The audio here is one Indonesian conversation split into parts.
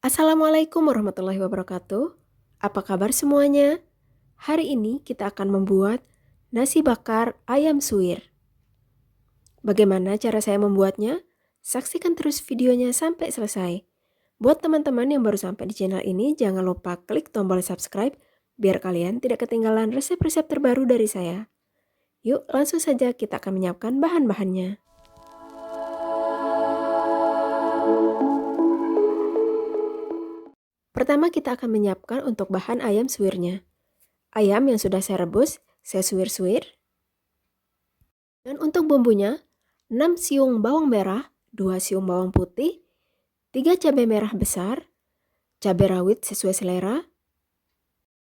Assalamualaikum warahmatullahi wabarakatuh. Apa kabar semuanya? Hari ini kita akan membuat nasi bakar ayam suwir. Bagaimana cara saya membuatnya? Saksikan terus videonya sampai selesai. Buat teman-teman yang baru sampai di channel ini, jangan lupa klik tombol subscribe biar kalian tidak ketinggalan resep-resep terbaru dari saya. Yuk, langsung saja kita akan menyiapkan bahan-bahannya. Pertama kita akan menyiapkan untuk bahan ayam suwirnya. Ayam yang sudah saya rebus, saya suwir-suwir. Dan untuk bumbunya, 6 siung bawang merah, 2 siung bawang putih, 3 cabai merah besar, cabai rawit sesuai selera,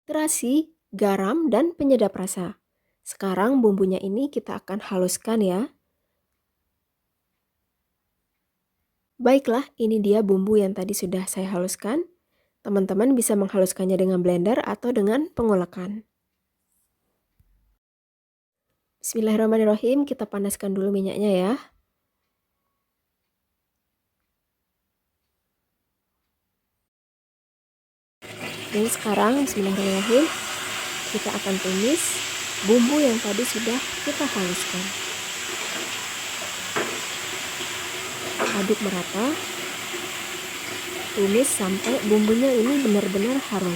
terasi, garam, dan penyedap rasa. Sekarang bumbunya ini kita akan haluskan ya. Baiklah, ini dia bumbu yang tadi sudah saya haluskan. Teman-teman bisa menghaluskannya dengan blender atau dengan pengolekan. Bismillahirrahmanirrahim, kita panaskan dulu minyaknya ya. Dan sekarang bismillahirrahmanirrahim, kita akan tumis bumbu yang tadi sudah kita haluskan. Aduk merata. Tumis sampai bumbunya ini benar-benar harum.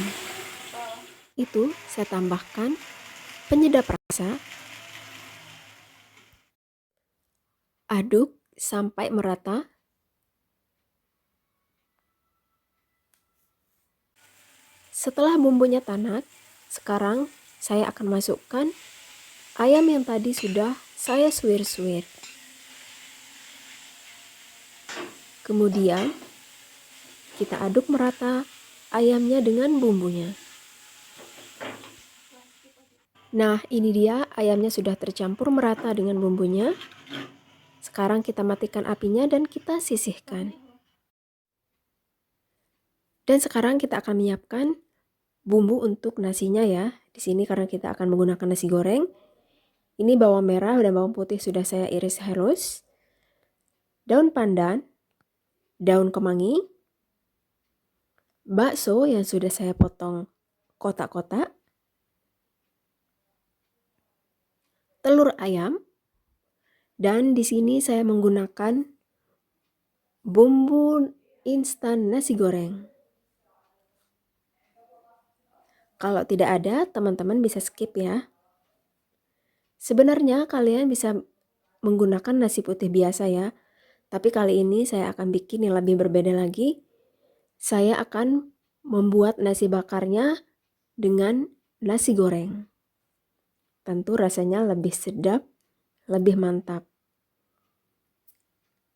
Itu saya tambahkan penyedap rasa. Aduk sampai merata. Setelah bumbunya tanak, sekarang saya akan masukkan ayam yang tadi sudah saya suwir-suwir. Kemudian kita aduk merata ayamnya dengan bumbunya. Nah, ini dia ayamnya sudah tercampur merata dengan bumbunya. Sekarang kita matikan apinya dan kita sisihkan. Dan sekarang kita akan menyiapkan bumbu untuk nasinya ya. Di sini karena kita akan menggunakan nasi goreng. Ini bawang merah dan bawang putih sudah saya iris halus. Daun pandan, daun kemangi, bakso yang sudah saya potong kotak-kotak, telur ayam, dan di sini saya menggunakan bumbu instan nasi goreng. Kalau tidak ada, teman-teman bisa skip ya. Sebenarnya kalian bisa menggunakan nasi putih biasa ya. Tapi kali ini saya akan bikin yang lebih berbeda lagi. Saya akan membuat nasi bakarnya dengan nasi goreng. Tentu rasanya lebih sedap, lebih mantap.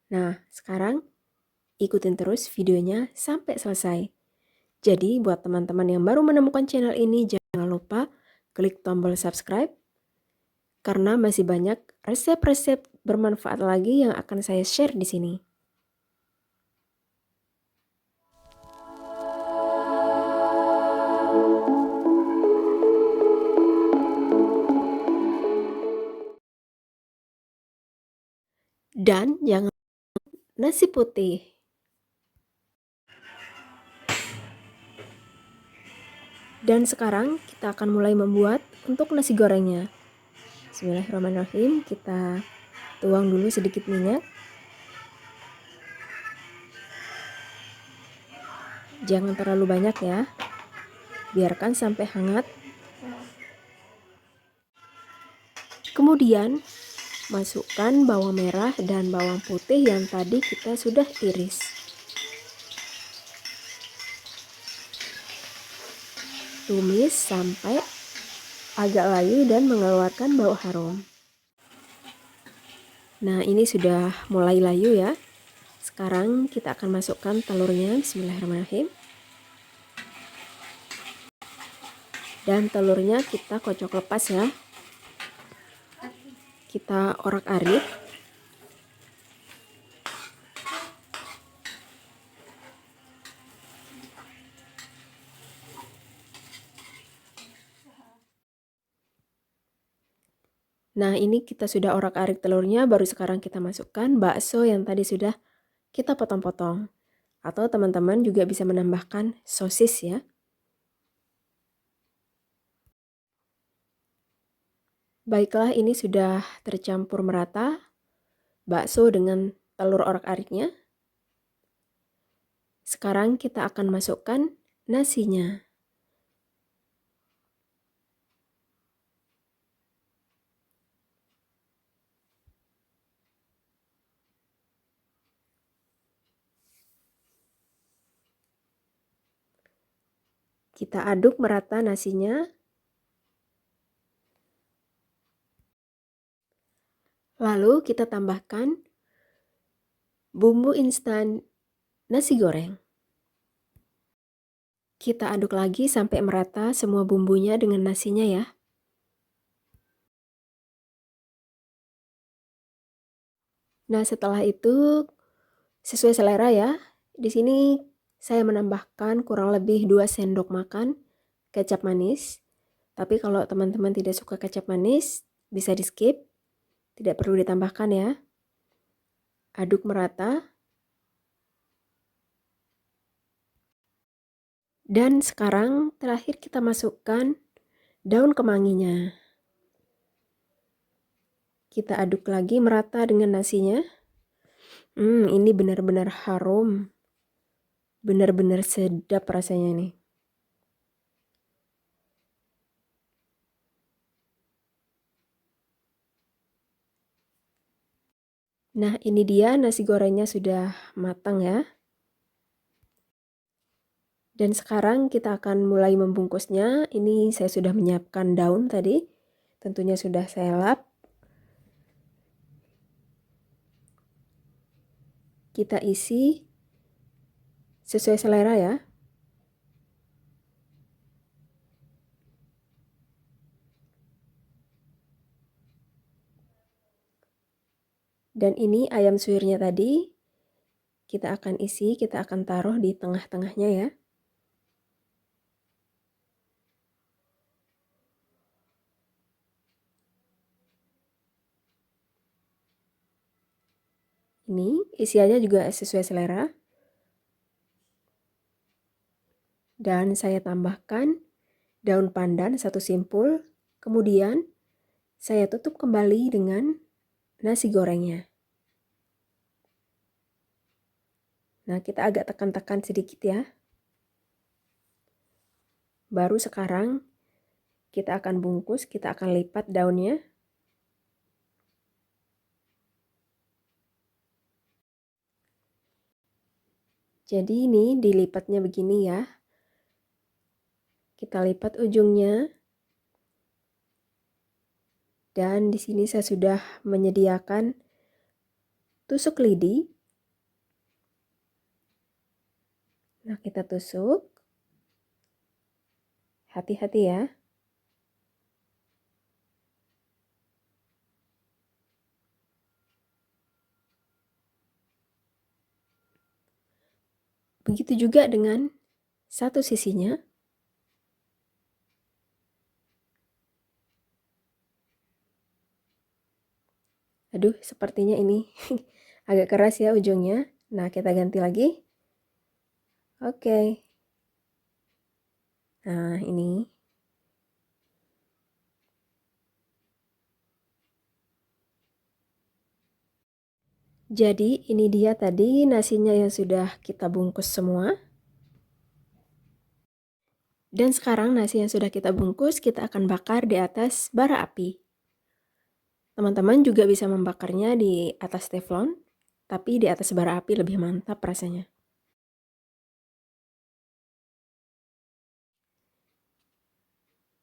Nah, sekarang ikutin terus videonya sampai selesai. Jadi buat teman-teman yang baru menemukan channel ini, jangan lupa klik tombol subscribe karena masih banyak resep-resep bermanfaat lagi yang akan saya share di sini. Dan jangan lupa nasi putih. Dan sekarang kita akan mulai membuat untuk nasi gorengnya. Bismillahirrahmanirrahim, kita tuang dulu sedikit minyak. Jangan terlalu banyak ya, biarkan sampai hangat. Kemudian masukkan bawang merah dan bawang putih yang tadi kita sudah iris. Tumis sampai agak layu dan mengeluarkan bau harum. Nah, ini sudah mulai layu ya. Sekarang kita akan masukkan telurnya. Bismillahirrahmanirrahim. Dan telurnya kita kocok lepas ya. Kita orak-arik. Nah, ini kita sudah orak-arik telurnya, baru sekarang kita masukkan bakso yang tadi sudah kita potong-potong. Atau teman-teman juga bisa menambahkan sosis ya. Baiklah, ini sudah tercampur merata bakso dengan telur orak-ariknya. Sekarang kita akan masukkan nasinya. Kita aduk merata nasinya. Lalu kita tambahkan bumbu instan nasi goreng. Kita aduk lagi sampai merata semua bumbunya dengan nasinya ya. Nah, setelah itu sesuai selera ya. Di sini saya menambahkan kurang lebih 2 sendok makan kecap manis. Tapi kalau teman-teman tidak suka kecap manis, bisa di-skip. Tidak perlu ditambahkan ya. Aduk merata. Dan sekarang terakhir kita masukkan daun kemanginya. Kita aduk lagi merata dengan nasinya. Ini benar-benar harum. Benar-benar sedap rasanya nih. Nah, ini dia nasi gorengnya sudah matang ya. Dan sekarang kita akan mulai membungkusnya. Ini saya sudah menyiapkan daun tadi. Tentunya sudah saya lap. Kita isi sesuai selera ya. Dan ini ayam suwirnya tadi. Kita akan isi, kita akan taruh di tengah-tengahnya ya. Ini isiannya juga sesuai selera. Dan saya tambahkan daun pandan 1 simpul. Kemudian saya tutup kembali dengan nasi gorengnya. Nah, kita agak tekan-tekan sedikit ya. Baru sekarang kita akan bungkus, kita akan lipat daunnya. Jadi ini dilipatnya begini ya. Kita lipat ujungnya. Dan di sini saya sudah menyediakan tusuk lidi. Nah, kita tusuk. Hati-hati ya. Begitu juga dengan satu sisinya. Aduh, sepertinya ini agak keras ya ujungnya. Nah, kita ganti lagi. Oke. Nah, ini. Jadi, ini dia tadi nasinya yang sudah kita bungkus semua. Dan sekarang nasi yang sudah kita bungkus, kita akan bakar di atas bara api. Teman-teman juga bisa membakarnya di atas teflon, tapi di atas bara api lebih mantap rasanya.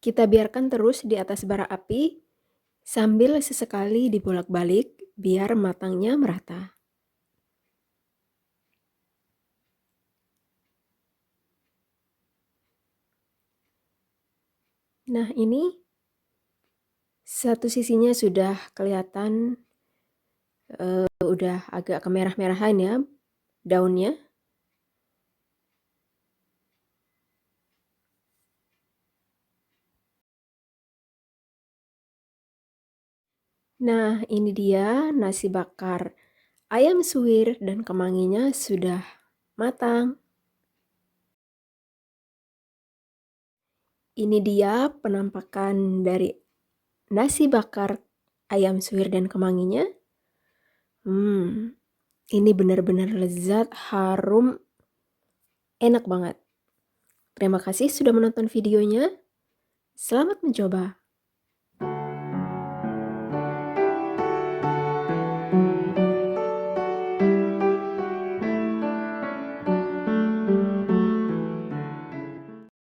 Kita biarkan terus di atas bara api sambil sesekali dibolak-balik biar matangnya merata. Nah, ini satu sisinya sudah kelihatan udah agak kemerah-merahan ya daunnya. Nah, ini dia nasi bakar ayam suwir dan kemanginya sudah matang. Ini dia penampakan dari nasi bakar ayam suwir dan kemanginya. Ini benar-benar lezat, harum, enak banget. Terima kasih sudah menonton videonya. Selamat mencoba.